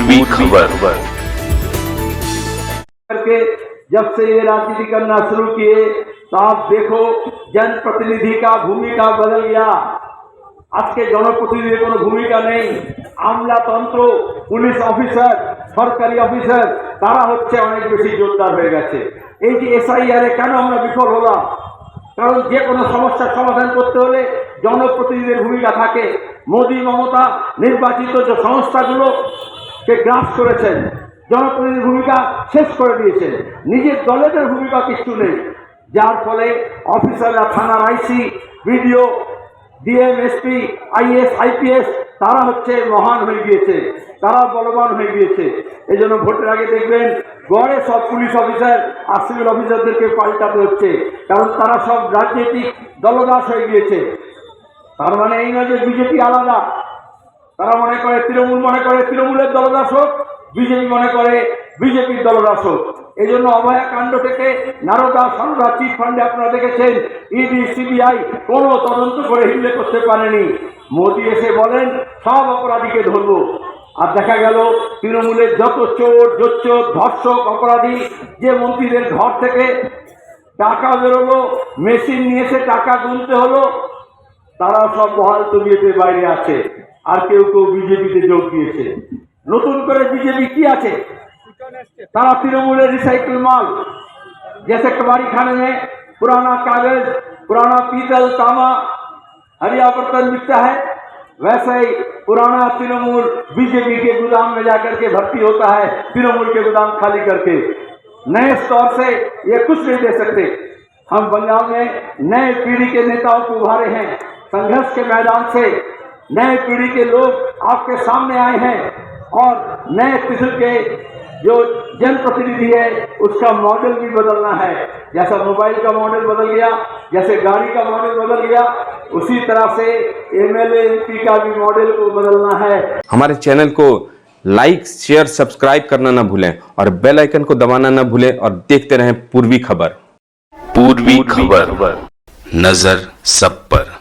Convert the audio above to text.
पूर्वी खबर। करके जब से ये राजनीति करना शुरू किए तो आप देखो जनप्रतिनिधि का भूमिका बदल गया। आज के जनप्रतिनिधि কোনো ভূমিকা নেই। আমলাতন্ত্র, পুলিশ অফিসার, সরকারি অফিসার তারা হচ্ছে অনেক বেশি জোরদার হয়ে গেছে। এই যে এসআইআর কেন আমরা বিফল হলাম? কারণ যে কোনো সমস্যার সমাধান করতে হলে জনপ্রতিনিধিদের ভূমিকা থাকে। মোদী মমতা নির্বাচিত যে সংস্থাগুলোকে গ্রাস করেছেন, জনপ্রতিনিধির ভূমিকা শেষ করে দিয়েছেন, নিজের দলের ভূমিকা কিছু নেই, যার ফলে অফিসাররা থানার IC, BDO, DM, SP, IS, IPS তারা হচ্ছে মহান হয়ে গিয়েছে, তারা বলবান হয়ে গিয়েছে। এই জন্য ভোটের আগে দেখবেন গড়ে সব পুলিশ অফিসার আর সিভিল অফিসারদেরকে পাল্টাতে হচ্ছে, কারণ তারা সব রাজনৈতিক দলদাস হয়ে গিয়েছে। তার মানে এই নয় যে বিজেপি আলাদা। তারা মনে করে তৃণমূল মনে করে তৃণমূলের দলদাস হোক, বিজেপি মনে করে বিজেপির দলদাস হোক। এই জন্য অভয়া কাণ্ড থেকে নারদা সারদা চিট ফান্ডে আপনারা দেখেছেন ইডি সিবিআই কোনো তদন্ত করে হিলে করতে পারেনি। মোদী এসে বলেন সব অপরাধীকে ধরবো, আর দেখা গেল তৃণমূলের যত চোর, জোচ্চোর, ধর্ষক, অপরাধী, যে মন্ত্রীদের ঘর থেকে টাকা বেরোলো, মেশিন নিয়ে এসে টাকা গুনতে হলো, তারা সব বহাল তবিয়তে বাইরে আছে, আর কেউ কেউ বিজেপিতে যোগ দিয়েছে। নতুন করে বিজেপি কি আছে? तारा तृणमूल रिसाइकल माल, जैसे कबाड़ी खाने में पुराना कागज, पुराना पीतल, तांबा, हरिया बर्तन बिकता है, वैसे ही पुराना तृणमूल बीजेपी के गोदाम में जाकर के भर्ती होता है, तृणमूल के गोदाम खाली करके। नए तौर से ये कुछ नहीं दे सकते। हम बंगाल में नए पीढ़ी के नेताओं को उभारे हैं, संघर्ष के मैदान से नए पीढ़ी के लोग आपके सामने आए हैं, और नए किस्म के जो जनप्रतिनिधि है उसका मॉडल भी बदलना है। जैसा मोबाइल का मॉडल बदल गया, जैसे गाड़ी का मॉडल बदल गया, उसी तरह से एमएलए एमपी का भी मॉडल को बदलना है। हमारे चैनल को लाइक, शेयर, सब्सक्राइब करना ना भूलें और बेल आइकन को दबाना ना भूलें, और देखते रहें पूर्वी खबर। पूर्वी खबर, नजर सब पर।